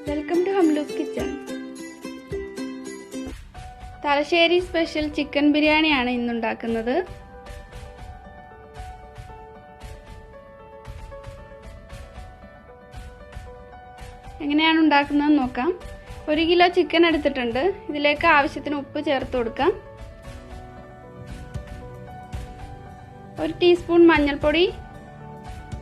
Welcome to ഹംലൂസ് kitchen. Thalassery special chicken ബിരിയാണിയാണ് ഇന്നുണ്ടാക്കുന്നത്. എങ്ങനെയാണ് ഉണ്ടാക്കുന്നതെന്ന് നോക്കാം. 1 കിലോ ചിക്കൻ എടുത്തിട്ടുണ്ട്. ഇതിലേക്ക് ആവശ്യത്തിന് ഉപ്പ് ചേർത്ത് കൊടുക്കാം. 1 ടീസ്പൂൺ മഞ്ഞൾപ്പൊടി,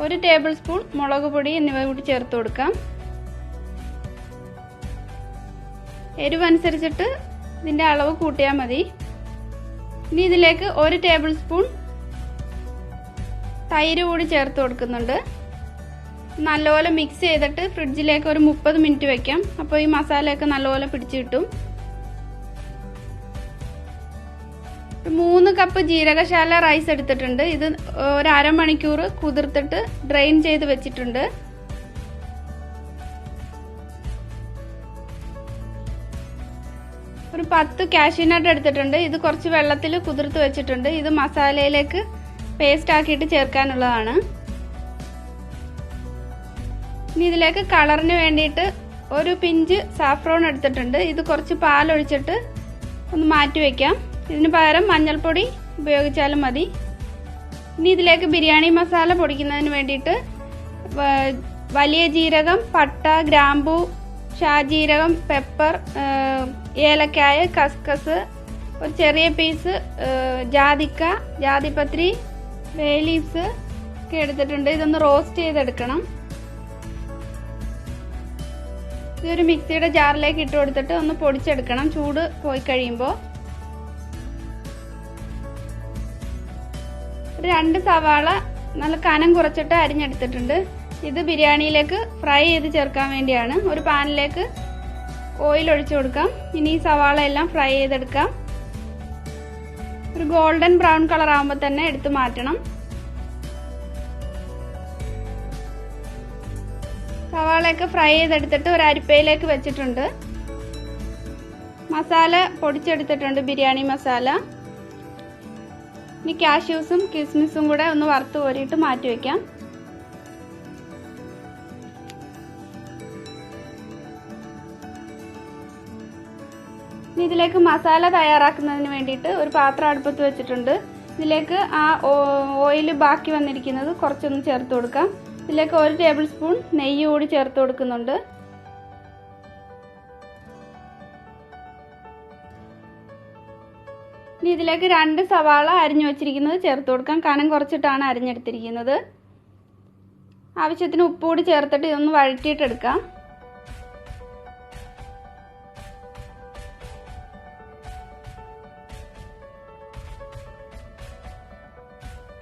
1 ടേബിൾ സ്പൂൺ മുളക് പൊടി എന്നിവ കൂടി ചേർത്ത് കൊടുക്കാം. എരിവ് അനുസരിച്ചിട്ട് ഇതിൻ്റെ അളവ് കൂട്ടിയാൽ മതി. ഇനി ഇതിലേക്ക് 1 ടേബിൾ സ്പൂൺ തൈര് കൂടി ചേർത്ത് കൊടുക്കുന്നുണ്ട്. നല്ലപോലെ മിക്സ് ചെയ്തിട്ട് ഫ്രിഡ്ജിലേക്ക് ഒരു 30 മിനിറ്റ് വെക്കാം. അപ്പോൾ ഈ മസാലയൊക്കെ നല്ലപോലെ പിടിച്ചു കിട്ടും. 3 കപ്പ് ജീരകശാല റൈസ് എടുത്തിട്ടുണ്ട്. ഇത് ഒരു അരമണിക്കൂർ കുതിർത്തിട്ട് ഡ്രെയിൻ ചെയ്ത് വെച്ചിട്ടുണ്ട്. ഒരു 10 കാഷ്യൂ നട്ട് എടുത്തിട്ടുണ്ട്. ഇത് കുറച്ച് വെള്ളത്തിൽ കുതിർത്ത് വെച്ചിട്ടുണ്ട്. ഇത് മസാലയിലേക്ക് പേസ്റ്റ് ആക്കിയിട്ട് ചേർക്കാനുള്ളതാണ്. ഇനി ഇതിലേക്ക് കളറിന് വേണ്ടിയിട്ട് ഒരു പിഞ്ച് സാഫ്രോൺ എടുത്തിട്ടുണ്ട്. ഇത് കുറച്ച് പാലൊഴിച്ചിട്ട് ഒന്ന് മാറ്റി വയ്ക്കാം. ഇതിന് പകരം മഞ്ഞൾപ്പൊടി ഉപയോഗിച്ചാലും മതി. ഇനി ഇതിലേക്ക് ബിരിയാണി മസാല പൊടിക്കുന്നതിന് വേണ്ടിയിട്ട് വലിയ ജീരകം, പട്ട, ഗ്രാമ്പൂ, ഷാജീരകം, പെപ്പർ, ഏലക്കായ, കസ്കസ്, ഒരു ചെറിയ പീസ് ജാതിക്ക, ജാതിപത്രി, ബേലീഫ്സ് ഒക്കെ എടുത്തിട്ടുണ്ട്. ഇതൊന്ന് റോസ്റ്റ് ചെയ്തെടുക്കണം. ഇതൊരു മിക്സിയുടെ ജാറിലേക്ക് ഇട്ട് കൊടുത്തിട്ട് ഒന്ന് പൊടിച്ചെടുക്കണം. ചൂട് പോയി കഴിയുമ്പോൾ 2 സവാള നല്ല കനം കുറച്ചിട്ട് അരിഞ്ഞെടുത്തിട്ടുണ്ട്. ഇത് ബിരിയാണിയിലേക്ക് ഫ്രൈ ചെയ്ത് ചേർക്കാൻ വേണ്ടിയാണ്. ഒരു പാനിലേക്ക് ഓയിൽ ഒഴിച്ചു കൊടുക്കാം. ഇനി ഈ സവാള എല്ലാം ഫ്രൈ ചെയ്തെടുക്കാം. ഒരു ഗോൾഡൻ ബ്രൗൺ കളർ ആകുമ്പോൾ തന്നെ എടുത്ത് മാറ്റണം. സവാളയൊക്കെ ഫ്രൈ ചെയ്തെടുത്തിട്ട് ഒരു അരിപ്പയിലേക്ക് വെച്ചിട്ടുണ്ട്. മസാല പൊടിച്ചെടുത്തിട്ടുണ്ട്, ബിരിയാണി മസാല. ഇനി കാഷ്യൂസും കിസ്മിസും കൂടെ ഒന്ന് വറുത്ത് കോരിയിട്ട് മാറ്റി വയ്ക്കാം. ഇനി ഇതിലേക്ക് മസാല തയ്യാറാക്കുന്നതിന് വേണ്ടിയിട്ട് ഒരു പാത്രം അടുപ്പത്ത് വെച്ചിട്ടുണ്ട്. ഇതിലേക്ക് ആ ഓയിൽ ബാക്കി വന്നിരിക്കുന്നത് കുറച്ചൊന്ന് ചേർത്ത് കൊടുക്കാം. ഇതിലേക്ക് 1 ടേബിൾ സ്പൂൺ നെയ്യ് കൂടി ചേർത്ത് കൊടുക്കുന്നുണ്ട്. ഇനി ഇതിലേക്ക് 2 സവാള അരിഞ്ഞു വെച്ചിരിക്കുന്നത് ചേർത്ത് കൊടുക്കാം. കനം കുറച്ചിട്ടാണ് അരിഞ്ഞെടുത്തിരിക്കുന്നത്. ആവശ്യത്തിന് ഉപ്പ് കൂടി ചേർത്തിട്ട് ഇതൊന്ന് വഴറ്റിയിട്ടെടുക്കാം.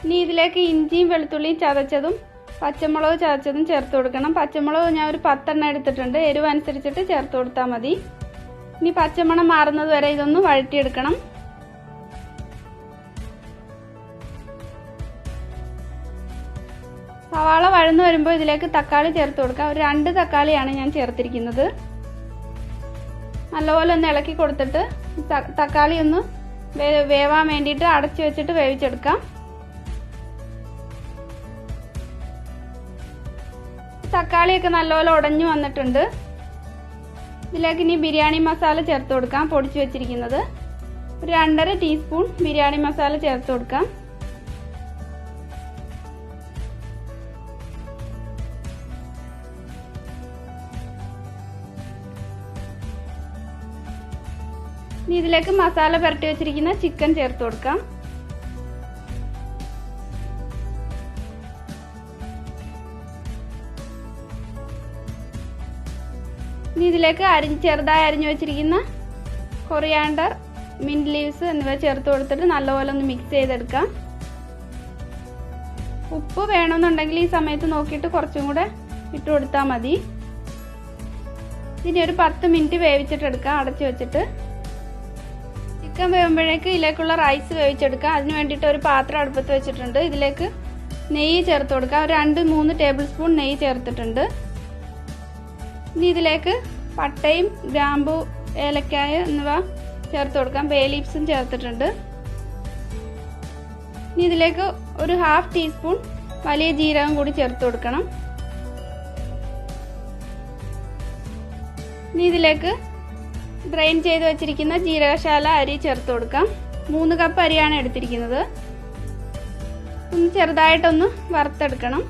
ഇനി ഇതിലേക്ക് ഇഞ്ചിയും വെളുത്തുള്ളിയും ചതച്ചതും പച്ചമുളക് ചതച്ചതും ചേർത്ത് കൊടുക്കണം. പച്ചമുളക് ഞാൻ ഒരു 10 എണ്ണം എടുത്തിട്ടുണ്ട്. എരിവ് അനുസരിച്ചിട്ട് ചേർത്ത് കൊടുത്താൽ മതി. ഇനി പച്ചമണം മാറുന്നത് വരെ ഇതൊന്ന് വഴറ്റിയെടുക്കണം. സവാള വഴന്നു വരുമ്പോൾ ഇതിലേക്ക് തക്കാളി ചേർത്ത് കൊടുക്കാം. ഒരു 2 തക്കാളിയാണ് ഞാൻ ചേർത്തിരിക്കുന്നത്. നല്ലപോലെ ഒന്ന് ഇളക്കി കൊടുത്തിട്ട് തക്കാളി ഒന്ന് വേവാൻ വേണ്ടിയിട്ട് അടച്ചു വെച്ചിട്ട് വേവിച്ചെടുക്കാം. തക്കാളിയൊക്കെ നല്ലപോലെ ഉടഞ്ഞു വന്നിട്ടുണ്ട്. ഇതിലേക്ക് ഇനി ബിരിയാണി മസാല ചേർത്ത് കൊടുക്കാം. പൊടിച്ചു വെച്ചിരിക്കുന്നത് ഒരു 2.5 ടീസ്പൂൺ ബിരിയാണി മസാല ചേർത്ത് കൊടുക്കാം. ഇനി ഇതിലേക്ക് മസാല പുരട്ടി വെച്ചിരിക്കുന്ന ചിക്കൻ ചേർത്ത് കൊടുക്കാം. ഇനി ഇതിലേക്ക് ചെറുതായി അരിഞ്ഞു വെച്ചിരിക്കുന്ന കൊറിയാണ്ടർ, മിന്റ് ലീവ്സ് എന്നിവ ചേർത്ത് കൊടുത്തിട്ട് നല്ലപോലെ ഒന്ന് മിക്സ് ചെയ്തെടുക്കാം. ഉപ്പ് വേണമെന്നുണ്ടെങ്കിൽ ഈ സമയത്ത് നോക്കിയിട്ട് കുറച്ചും കൂടെ ഇട്ട് കൊടുത്താൽ മതി. ഇനി ഒരു 10 മിനിറ്റ് വേവിച്ചിട്ടെടുക്കാം അടച്ചു വെച്ചിട്ട്. ചിക്കൻ വേവുമ്പോഴേക്ക് ഇതിലേക്കുള്ള റൈസ് വേവിച്ചെടുക്കാം. അതിന് വേണ്ടിയിട്ട് ഒരു പാത്രം അടുപ്പത്ത് വെച്ചിട്ടുണ്ട്. ഇതിലേക്ക് നെയ്യ് ചേർത്ത് കൊടുക്കാം. ഒരു 2-3 ടേബിൾ സ്പൂൺ നെയ്യ് ചേർത്തിട്ടുണ്ട്. ഇനി ഇതിലേക്ക് പട്ടയും ഗ്രാമ്പൂ, ഏലക്കായ എന്നിവ ചേർത്ത് കൊടുക്കാം. ബേലീഫ്സും ചേർത്തിട്ടുണ്ട്. ഇനി ഇതിലേക്ക് ഒരു 1/2 ടീസ്പൂൺ വലിയ ജീരകം കൂടി ചേർത്ത് കൊടുക്കണം. ഇനി ഇതിലേക്ക് ഡ്രെയിൻ ചെയ്ത് വെച്ചിരിക്കുന്ന ജീരകശാല അരി ചേർത്ത് കൊടുക്കാം. 3 കപ്പ് അരിയാണ് എടുത്തിരിക്കുന്നത്. ഒന്ന് ചെറുതായിട്ടൊന്ന് വറുത്തെടുക്കണം.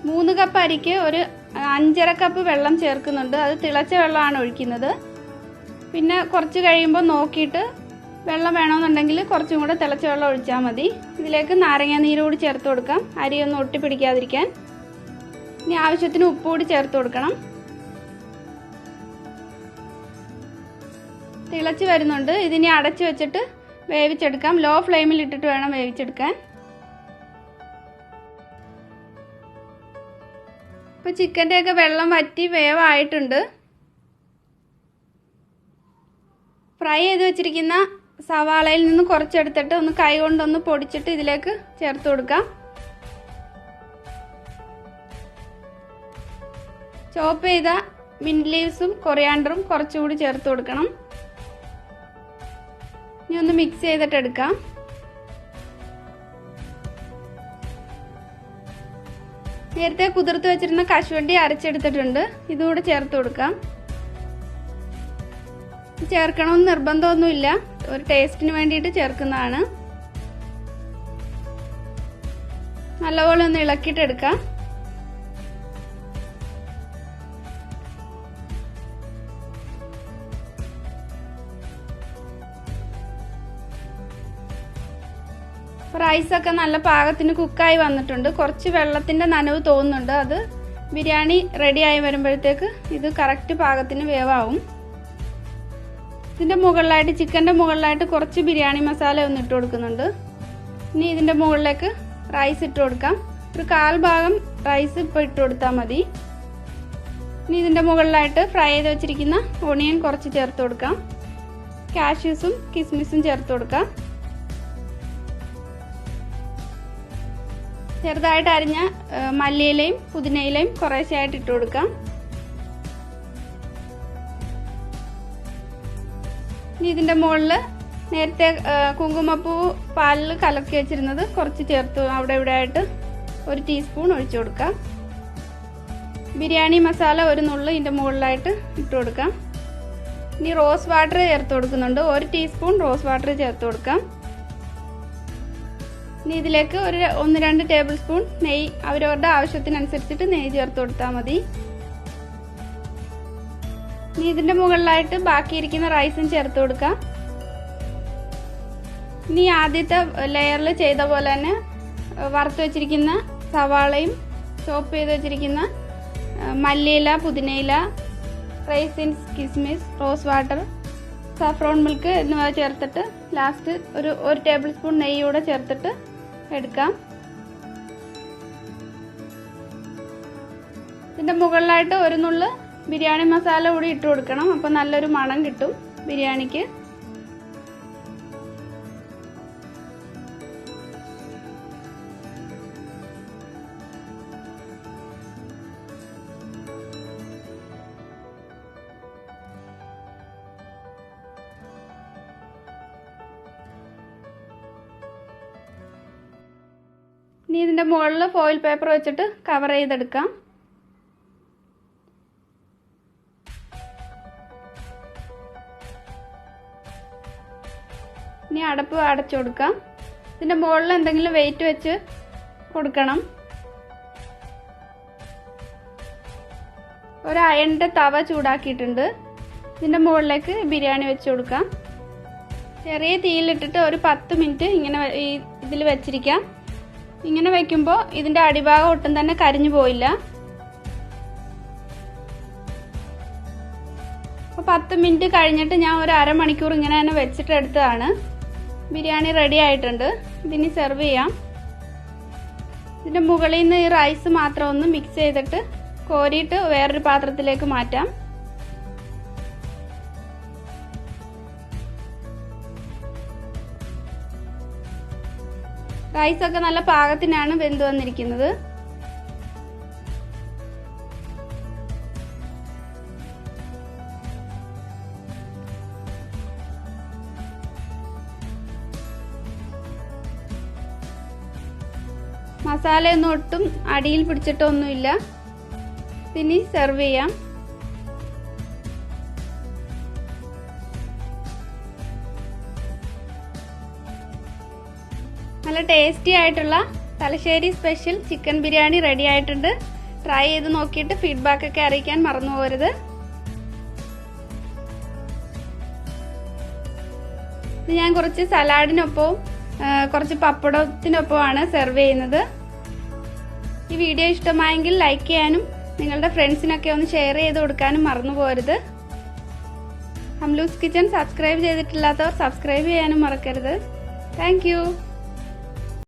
3 കപ്പ് അരിക്ക് ഒരു 5.5 കപ്പ് വെള്ളം ചേർക്കുന്നുണ്ട്. അത് തിളച്ച വെള്ളമാണ് ഒഴിക്കുന്നത്. പിന്നെ കുറച്ച് കഴിയുമ്പോൾ നോക്കിയിട്ട് വെള്ളം വേണമെന്നുണ്ടെങ്കിൽ കുറച്ചും കൂടെ തിളച്ച വെള്ളം ഒഴിച്ചാൽ മതി. ഇതിലേക്ക് നാരങ്ങ നീര് കൂടി ചേർത്ത് കൊടുക്കാം, അരി ഒന്ന് ഒട്ടിപ്പിടിക്കാതിരിക്കാൻ. ഇനി ആവശ്യത്തിന് ഉപ്പ് കൂടി ചേർത്ത് കൊടുക്കണം. തിളച്ച് വരുന്നുണ്ട്. ഇതിനെ അടച്ചു വെച്ചിട്ട് വേവിച്ചെടുക്കാം. ലോ ഫ്ലെയിമിൽ ഇട്ടിട്ട് വേണം വേവിച്ചെടുക്കാൻ. ഇപ്പോൾ ചിക്കൻ്റെയൊക്കെ വെള്ളം വറ്റി വേവായിട്ടുണ്ട്. ഫ്രൈ ചെയ്ത് വെച്ചിരിക്കുന്ന സവാളയിൽ നിന്ന് കുറച്ചെടുത്തിട്ട് ഒന്ന് കൈ കൊണ്ടൊന്ന് പൊടിച്ചിട്ട് ഇതിലേക്ക് ചേർത്ത് കൊടുക്കാം. ചോപ്പ് ചെയ്ത മിന്റ് ലീവ്സും കൊറിയാണ്ടറും കുറച്ചുകൂടി ചേർത്ത് കൊടുക്കണം. ഇനി ഒന്ന് മിക്സ് ചെയ്തിട്ട് എടുക്കാം. നേരത്തെ കുതിർത്ത് വെച്ചിരുന്ന കശുവണ്ടി അരച്ചെടുത്തിട്ടുണ്ട്. ഇതുകൂടെ ചേർത്ത് കൊടുക്കാം. ചേർക്കണമെന്ന് നിർബന്ധമൊന്നുമില്ല, ഒരു ടേസ്റ്റിന് വേണ്ടിയിട്ട് ചേർക്കുന്നതാണ്. നല്ലപോലെ ഒന്ന് ഇളക്കിയിട്ടെടുക്കാം. റൈസൊക്കെ നല്ല പാകത്തിന് കുക്കായി വന്നിട്ടുണ്ട്. കുറച്ച് വെള്ളത്തിൻ്റെ നനവ് തോന്നുന്നുണ്ട്. അത് ബിരിയാണി റെഡിയായി വരുമ്പോഴത്തേക്ക് ഇത് കറക്റ്റ് പാകത്തിന് വേവാവും. ഇതിൻ്റെ മുകളിലായിട്ട്, ചിക്കൻ്റെ മുകളിലായിട്ട് കുറച്ച് ബിരിയാണി മസാല ഒന്ന് ഇട്ട് കൊടുക്കുന്നുണ്ട്. ഇനി ഇതിൻ്റെ മുകളിലേക്ക് റൈസ് ഇട്ട് കൊടുക്കാം. ഒരു 1/4 ഭാഗം റൈസ് ഇപ്പോൾ ഇട്ട് കൊടുത്താൽ മതി. ഇനി ഇതിൻ്റെ മുകളിലായിട്ട് ഫ്രൈ ചെയ്ത് വെച്ചിരിക്കുന്ന ഓണിയൻ കുറച്ച് ചേർത്ത് കൊടുക്കാം. കാഷ്യൂസും കിസ്മിസും ചേർത്ത് കൊടുക്കാം. ചെറുതായിട്ട് അരിഞ്ഞ മല്ലിയിലയും പുതിനയിലയും കുറേശ്ശെയായിട്ട് ഇട്ട് കൊടുക്കാം. ഇനി ഇതിൻ്റെ മുകളിൽ നേരത്തെ കുങ്കുമപ്പൂ പാലിൽ കലക്കി വെച്ചിരുന്നത് കുറച്ച് ചേർത്ത് അവിടെ ഇവിടെ ആയിട്ട് 1 ടീസ്പൂൺ ഒഴിച്ചു കൊടുക്കാം. ബിരിയാണി മസാല ഒരു നുള്ള് ഇതിൻ്റെ മുകളിലായിട്ട് ഇട്ട് കൊടുക്കാം. ഇനി റോസ് വാട്ടർ ചേർത്ത് കൊടുക്കുന്നുണ്ട്. 1 ടീസ്പൂൺ റോസ് വാട്ടർ ചേർത്ത് കൊടുക്കാം. ഇനി ഇതിലേക്ക് ഒരു 1-2 ടേബിൾ സ്പൂൺ നെയ്യ്, അവരവരുടെ ആവശ്യത്തിനനുസരിച്ചിട്ട് നെയ്യ് ചേർത്ത് കൊടുത്താൽ മതി. ഇനി ഇതിൻ്റെ മുകളിലായിട്ട് ബാക്കിയിരിക്കുന്ന റൈസും ചേർത്ത് കൊടുക്കാം. ഇനി ആദ്യത്തെ ലെയറിൽ ചെയ്ത പോലെ തന്നെ വറുത്ത് വെച്ചിരിക്കുന്ന സവാളയും ചോപ്പ് ചെയ്ത് വെച്ചിരിക്കുന്ന മല്ലിയില, പുതിനയില, റൈസിൻസ്, കിസ്മിസ്, റോസ് വാട്ടർ, സാഫ്രോൺ മിൽക്ക് എന്നിവ ചേർത്തിട്ട് ലാസ്റ്റ് ഒരു ടേബിൾ സ്പൂൺ നെയ്യ് കൂടെ ചേർത്തിട്ട് എടുക്കാം. ഇതിൻ്റെ മുകളിലായിട്ട് ഒരു നുള്ള് ബിരിയാണി മസാല കൂടി ഇട്ട് കൊടുക്കണം. അപ്പോൾ നല്ലൊരു മണം കിട്ടും ബിരിയാണിക്ക്. ഇനി ഇതിൻ്റെ മുകളിൽ ഫോയിൽ പേപ്പർ വെച്ചിട്ട് കവർ ചെയ്തെടുക്കാം. ഇനി അടപ്പ് അടച്ചു കൊടുക്കാം. ഇതിൻ്റെ മുകളിൽ എന്തെങ്കിലും വെയിറ്റ് വെച്ച് കൊടുക്കണം. ഒരു അയണിൻ്റെ തവ ചൂടാക്കിയിട്ടുണ്ട്. ഇതിൻ്റെ മുകളിലേക്ക് ബിരിയാണി വെച്ച് കൊടുക്കാം. ചെറിയ തീയിലിട്ടിട്ട് ഒരു 10 മിനിറ്റ് ഇങ്ങനെ ഇതിൽ വെച്ചിരിക്കാം. ഇങ്ങനെ വെക്കുമ്പോൾ ഇതിൻ്റെ അടിഭാഗം ഒട്ടും തന്നെ കരിഞ്ഞു പോയില്ല. അപ്പോൾ 10 മിനിറ്റ് കഴിഞ്ഞിട്ട് ഞാൻ ഒരു അരമണിക്കൂർ ഇങ്ങനെ തന്നെ വെച്ചിട്ട് എടുത്തതാണ്. ബിരിയാണി റെഡി ആയിട്ടുണ്ട്. ഇതിനി സെർവ് ചെയ്യാം. ഇതിൻ്റെ മുകളിൽ നിന്ന് ഈ റൈസ് മാത്രം ഒന്ന് മിക്സ് ചെയ്തിട്ട് കോരിയിട്ട് വേറൊരു പാത്രത്തിലേക്ക് മാറ്റാം. റൈസൊക്കെ നല്ല പാകത്തിനാണ് വെന്ത് വന്നിരിക്കുന്നത്. മസാലയൊന്നും ഒട്ടും അടിയിൽ പിടിച്ചിട്ടൊന്നുമില്ല. ഇനി സെർവ് ചെയ്യാം. നല്ല ടേസ്റ്റി ആയിട്ടുള്ള Thalassery special chicken biryani ready ആയിട്ടുണ്ട്. ട്രൈ ചെയ്ത് നോക്കിയിട്ട് ഫീഡ്ബാക്ക് ഒക്കെ അറിയിക്കാൻ മറന്നു പോകരുത്. ഇത് ഞാൻ കുറച്ച് സലാഡിനൊപ്പവും കുറച്ച് പപ്പടത്തിനൊപ്പമാണ് സെർവ് ചെയ്യുന്നത്. ഈ വീഡിയോ ഇഷ്ടമായെങ്കിൽ ലൈക്ക് ചെയ്യാനും നിങ്ങളുടെ ഫ്രണ്ട്സിനൊക്കെ ഒന്ന് ഷെയർ ചെയ്ത് കൊടുക്കാനും മറന്നു പോകരുത്. ഹംലൂസ് കിച്ചൺ സബ്സ്ക്രൈബ് ചെയ്തിട്ടില്ലാത്തവർ സബ്സ്ക്രൈബ് ചെയ്യാനും മറക്കരുത്. Thank you.